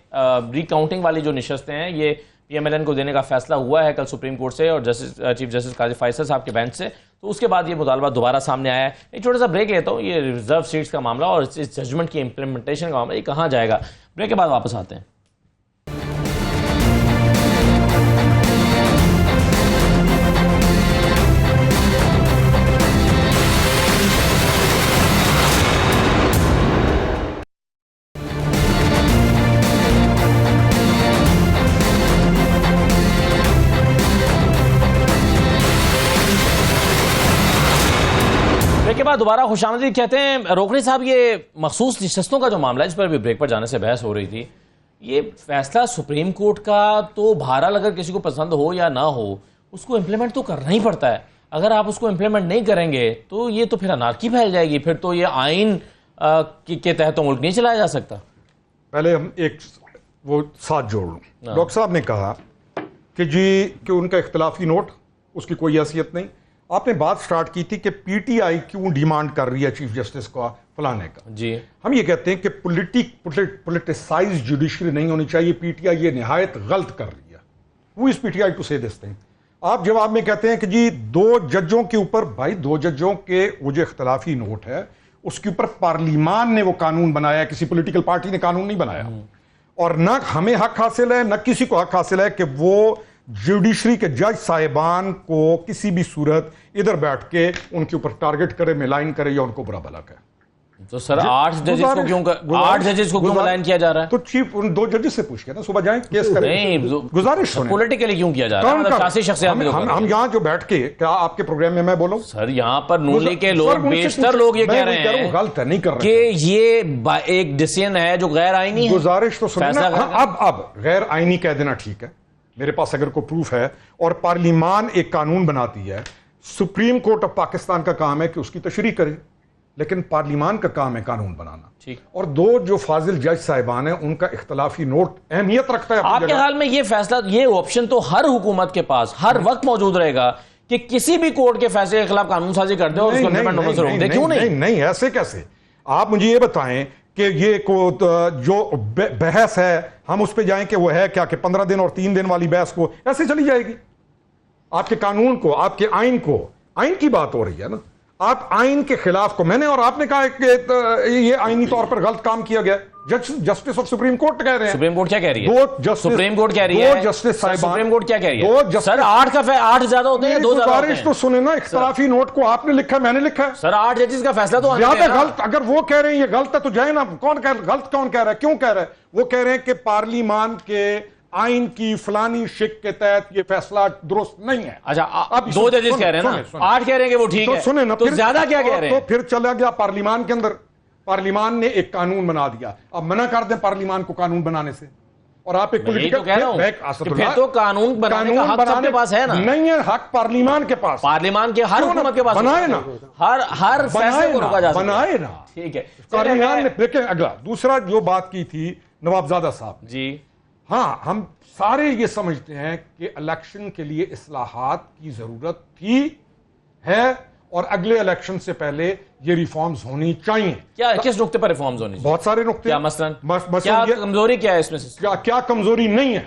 रिकाउंटिंग वाली जो निशस्तें हैं, ये पीएमएलएन को देने का फैसला हुआ है कल सुप्रीम कोर्ट से और चीफ जस्टिस काजी फायज साहब के बेंच से, तो उसके बाद ये मुतालबा दोबारा सामने आया है। एक छोटा सा ब्रेक लेता हूँ। ये रिजर्व सीट्स का मामला और इस जजमेंट की इंप्लीमेंटेशन का मामला, ये कहाँ जाएगा? ब्रेक के बाद वापस आते हैं। के बाद दोबारा खुशामदीद कहते हैं। रोकनी साहब, ये मखसूस निशस्तों का जो मामला है, इस पर भी ब्रेक पर जाने से बहस हो रही थी, ये फैसला सुप्रीम कोर्ट का तो बहरहाल अगर किसी को पसंद हो या ना हो, उसको इम्प्लीमेंट तो करना ही पड़ता है। अगर आप उसको इम्प्लीमेंट नहीं करेंगे तो ये तो फिर अनारकी फैल जाएगी, फिर तो ये आइन के तहत तो मुल्क नहीं चलाया जा सकता। पहले हम एक वो साथ जोड़ लूँ। डॉक्टर साहब ने कहा कि उनका इख्तलाफी नोट, उसकी कोई हैसियत नहीं। आपने बात स्टार्ट की थी कि पीटीआई क्यों डिमांड कर रही है चीफ जस्टिस का फलाने का। जी, हम ये कहते हैं कि पोलिटिसाइज जुडिशरी नहीं होनी चाहिए। पीटीआई ये निहायत गलत कर रही है। हु इज पीटीआई टू से दिस थिंग? आप जवाब में कहते हैं कि जी 2 जजों के ऊपर, भाई 2 जजों के वो जो इख्तलाफी नोट है उसके ऊपर पार्लिमान ने वो कानून बनाया, किसी पॉलिटिकल पार्टी ने कानून नहीं बनाया। और न हमें हक हासिल है, न किसी को हक हासिल है कि वो जुडिशरी के जज साहिबान को किसी भी सूरत इधर बैठ के उनके ऊपर टारगेट करे, मिलाइन करे या उनको बुरा भला करे। तो सर 8 जजेस को क्यों मिलाइन किया जा रहा है? तो चीफ उन 2 जजेस से पूछ के ना, सुबह जाएं केस करें। नहीं, गुजारिश पॉलिटिकली क्यों किया जा रहा है? मतलब शासी शख्सियत हम यहाँ जो बैठ के, क्या आपके प्रोग्राम में मैं बोलूं? सर यहाँ पर नून लीग के लोग, बेशतर लोग ये कह रहे हैं गलत है, नहीं कर रहे कि ये एक डिसीजन है जो गैर आईनी है। गुजारिश तो सुनिए ना, अब गैर आईनी कह देना ठीक है, मेरे पास अगर कोई प्रूफ है, और पार्लियामान एक कानून बनाती है, सुप्रीम कोर्ट ऑफ पाकिस्तान का काम है कि उसकी तशरीह करे, लेकिन पार्लियामान का काम है कानून बनाना। ठीक। और 2 जो फाजिल जज साहिबान हैं उनका इख्तलाफी नोट अहमियत रखता है। आपके ख्याल में ये फैसला, ये ऑप्शन तो हर हुकूमत के पास हर वक्त मौजूद रहेगा कि किसी भी कोर्ट के फैसले के खिलाफ कानून साजी कर दे और उसको अमेंडमेंट अमल से रोक दे? क्यों नहीं? नहीं, ऐसे कैसे? आप मुझे ये बताएं कि ये जो बहस है हम उस पर जाएं कि वो है क्या कि 15 दिन और 3 दिन वाली बहस को ऐसे चली जाएगी? आपके कानून को, आपके आइन की बात हो रही है ना, आप आइन के खिलाफ को, मैंने और आपने कहा कि ये आईनी तौर पर गलत काम किया गया। जस्टिस ऑफ सुप्रीम कोर्ट कह रहे हैं। सुप्रीम कोर्ट क्या कह रही है? सुप्रीम कोर्ट कह रही है, 2 जस्टिस साहिबान, सुप्रीम कोर्ट क्या कह रही है? सर 8 ज्यादा होते हैं, 2 ज्यादा होते हैं। तो सुने ना, इख्तलाफी नोट को आपने लिखा है, मैंने लिखा है। सर 8 जजेस का फैसला तो ज्यादा गलत, अगर वो कह रहे हैं ये गलत है तो जाए ना। गलत कौन कह रहा है? क्यों कह रहा है? वो कह रहे हैं कि पार्लियामान के आइन की फलानी शिक के तहत ये फैसला दुरुस्त नहीं है। अच्छा, अब 2 जजेस कह रहे हैं ना, 8 कह रहे हैं कि वो ठीक है, सुने ना, तो ज्यादा क्या कह रहे हैं? तो फिर चला गया पार्लियामान के अंदर, पार्लियामान ने एक कानून बना दिया। अब मना कर दें पार्लियामान को कानून बनाने से, और आप एक पॉलिटिकल कह रहा हूं, फिर तो कानून बनाने का हक सबके पास है ना? नहीं है, हक पार्लियामान के पास, पार्लियामान के हर हुकूमत के पास। बनाए ना, हर फैसले को रोका जा सकता है। बनाए ना, ठीक है। पार्लियामान ने। देखिए अगला दूसरा जो बात की थी नवाबजादा साहब जी, हाँ, हम सारे ये समझते हैं कि इलेक्शन के लिए इस्लाहात की जरूरत थी, है, और अगले इलेक्शन से पहले ये रिफॉर्म्स होनी चाहिए। क्या, किस नुक्ते पर रिफॉर्म्स होनी चाहिए? बहुत सारे नुक्ते। क्या मसलन क्या कमजोरी क्या है इसमें से? क्या कमजोरी नहीं है?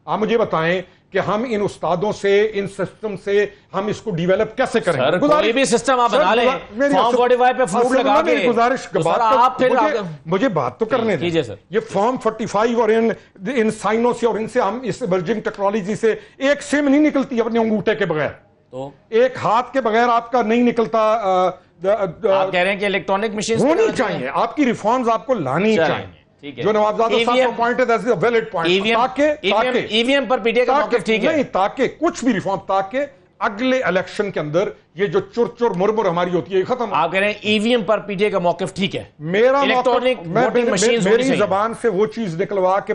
आप मुझे बताएं कि हम इन उस्तादों से, इन सिस्टम से हम इसको डेवलप कैसे करें? सर कोई भी सिस्टम आप बना लें, फॉर्म 45 पे फूट लगा के, गुजारिश तो सर आप फिर मुझे बात तो करने दीजिए सर। ये फॉर्म 45 और इन साइनों से और इनसे, हम इस इमर्जिंग टेक्नोलॉजी से एक सिम नहीं निकलती अपने अंगूठे के बगैर, तो एक हाथ के बगैर आपका नहीं निकलता। आप कह रहे हैं कि इलेक्ट्रॉनिक मशीन होनी चाहिए, आपकी रिफॉर्म्स आपको लानी चाहिए। जो नवाबजादा साहब का पॉइंट है, दैट्स अ वैलिड पॉइंट। ताकि ईवीएम पर पीटीए का मौक़िफ़ ठीक है, नहीं, ताकि कुछ भी रिफॉर्म, ताकि अगले इलेक्शन के अंदर ये जो चुर मुरमुर हमारी होती है खत्म। आप कह रहे हैं ईवीएम पर पीटीए का मौक़िफ़ ठीक है? मेरा इलेक्ट्रॉनिक वोटिंग मशीन मेरी जबान से वो चीज निकलवा के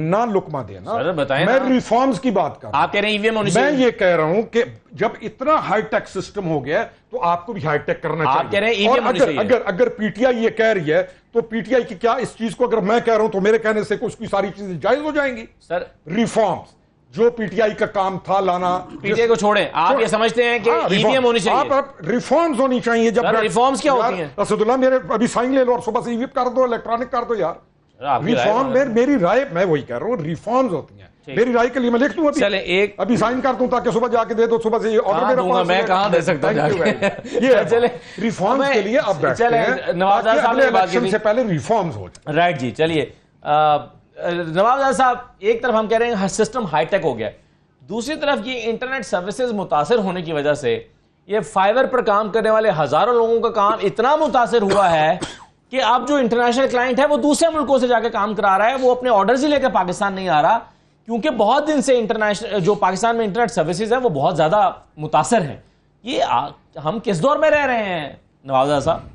ना लुकमा देना। सर बताएं, मैं रिफॉर्म्स की बात कर रहा हूं। आप कह रहे हैं ईवीएम होनी चाहिए? मैं ये कह रहा हूं कि जब इतना हाईटेक सिस्टम हो गया तो आपको भी हाईटेक करना चाहिए। आप कह रहे हैं ईवीएम होनी चाहिए? अगर पीटीआई ये कह रही है तो पीटीआई की क्या इस चीज को, अगर मैं कह रहा हूं तो मेरे कहने से उसकी सारी चीजें जायज हो जाएंगी? सर रिफॉर्म्स जो पीटीआई का काम था लाना, पीटीआई को छोड़ें, आप ये समझते हैं कि ईवीएम होनी चाहिए? आप रिफॉर्म्स होनी चाहिए। जब रिफॉर्म्स क्या होती हैं? असदुल्ला मेरे अभी साइन ले लो और सुबह से ईवीएम कर दो, इलेक्ट्रॉनिक कर दो यार। रिफॉर्म मेरी राय, मैं वही कह रहा हूँ, रिफॉर्म्स होती हैं। मेरी राय के लिए मैं लिख दूं अभी साइन कर दूं ताकि सुबह जाके दे दो, सुबह से ऑर्डर मेरे पास। मैं कहां दे सकता हूं? ये चले रिफॉर्म्स के लिए अब बैठते हैं, नवाबजादा साहब ने इलेक्शन से पहले रिफॉर्म्स हो जाए। राइट जी, चलिए नवाबजादा साहब, एक तरफ हम कह रहे हैं सिस्टम हाईटेक हो गया, दूसरी तरफ ये इंटरनेट सर्विसेज मुतासर होने की वजह से ये फाइबर पर काम करने वाले हजारों लोगों का काम इतना मुतासर हुआ है कि अब जो इंटरनेशनल क्लाइंट है वो दूसरे मुल्कों से जाकर काम करा रहा है, वो अपने ऑर्डर्स ही लेकर पाकिस्तान नहीं आ रहा, क्योंकि बहुत दिन से इंटरनेशनल जो पाकिस्तान में इंटरनेट सर्विसेज है वो बहुत ज्यादा मुतासर हैं। ये हम किस दौर में रह रहे हैं नवाबजादा साहब?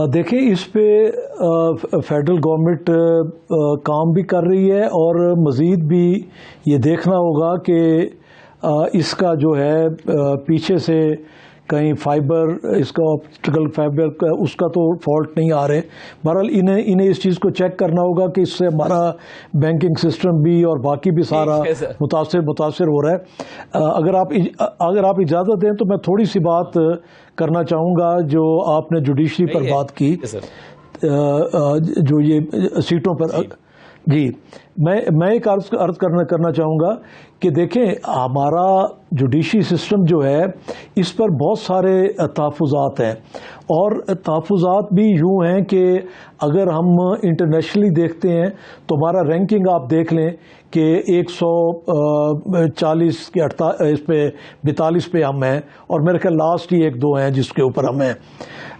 देखिए, इस पे फेडरल गवर्नमेंट काम भी कर रही है और मज़ीद भी ये देखना होगा कि इसका जो है पीछे से कहीं फाइबर, इसका ऑप्टिकल फाइबर उसका तो फॉल्ट नहीं आ रहे। बहरहाल इन्हें इस चीज़ को चेक करना होगा कि इससे हमारा बैंकिंग सिस्टम भी और बाकी भी सारा मुतासर हो रहा है। अगर आप इजाज़त दें तो मैं थोड़ी सी बात करना चाहूँगा। जो आपने जुडिशरी पर बात की, जो ये सीटों पर, जी, मैं एक अर्ज करना चाहूँगा कि देखें, हमारा जुडिशरी सिस्टम जो है इस पर बहुत सारे तहफ़्फ़ुज़ात हैं, और तहफ़्फ़ुज़ात भी यूँ हैं कि अगर हम इंटरनेशनली देखते हैं तो हमारा रैंकिंग आप देख लें कि 140 के 42 पे हम हैं, और मेरे ख्याल लास्ट ही 1-2 हैं जिसके ऊपर हम हैं।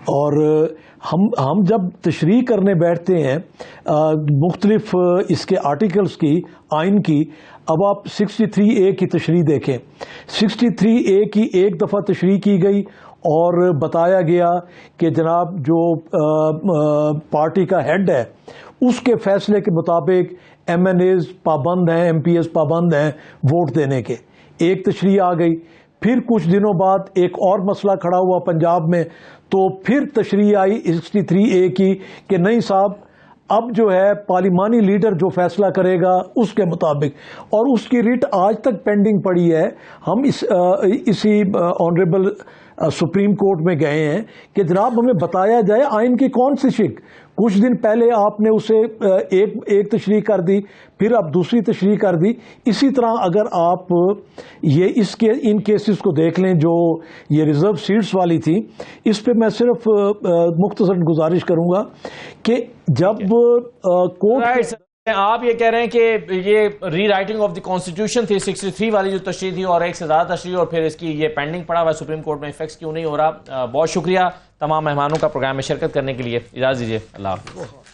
और हम जब तशरीह करने बैठते हैं मुख्तलिफ इसके आर्टिकल्स की, आइन की, अब आप 63A की तशरीह देखें। 63A की एक दफ़ा तशरीह की गई और बताया गया कि जनाब जो पार्टी का हेड है उसके फैसले के मुताबिक MNAs पाबंद हैं, MPs पाबंद हैं वोट देने के। एक तशरीह आ गई। फिर कुछ दिनों बाद एक और मसला खड़ा हुआ पंजाब में, तो फिर तशरीह आई 63A की कि नहीं साहब, अब जो है पार्लिमानी लीडर जो फैसला करेगा उसके मुताबिक, और उसकी रिट आज तक पेंडिंग पड़ी है। हम इसी ऑनरेबल सुप्रीम कोर्ट में गए हैं कि जनाब हमें बताया जाए आइन की कौन सी शिक। कुछ दिन पहले आपने उसे एक तशरीह कर दी, फिर अब दूसरी तशरीह कर दी। इसी तरह अगर आप इन केसेस को देख लें जो ये रिजर्व सीट्स वाली थी, इस पे मैं सिर्फ मुख्तसर गुजारिश करूंगा कि जब कोर्ट आप ये कह रहे हैं कि ये री राइटिंग ऑफ द कॉन्स्टिट्यूशन थी 63 वाली जो तशरीह थी, और एक से ज्यादा तशरीह, और फिर इसकी ये पेंडिंग पड़ा हुआ सुप्रीम कोर्ट में, इफेक्ट्स क्यों नहीं हो रहा। बहुत शुक्रिया तमाम मेहमानों का प्रोग्राम में शिरकत करने के लिए। इजाज़त दीजिए, अल्लाह हाफ़िज़।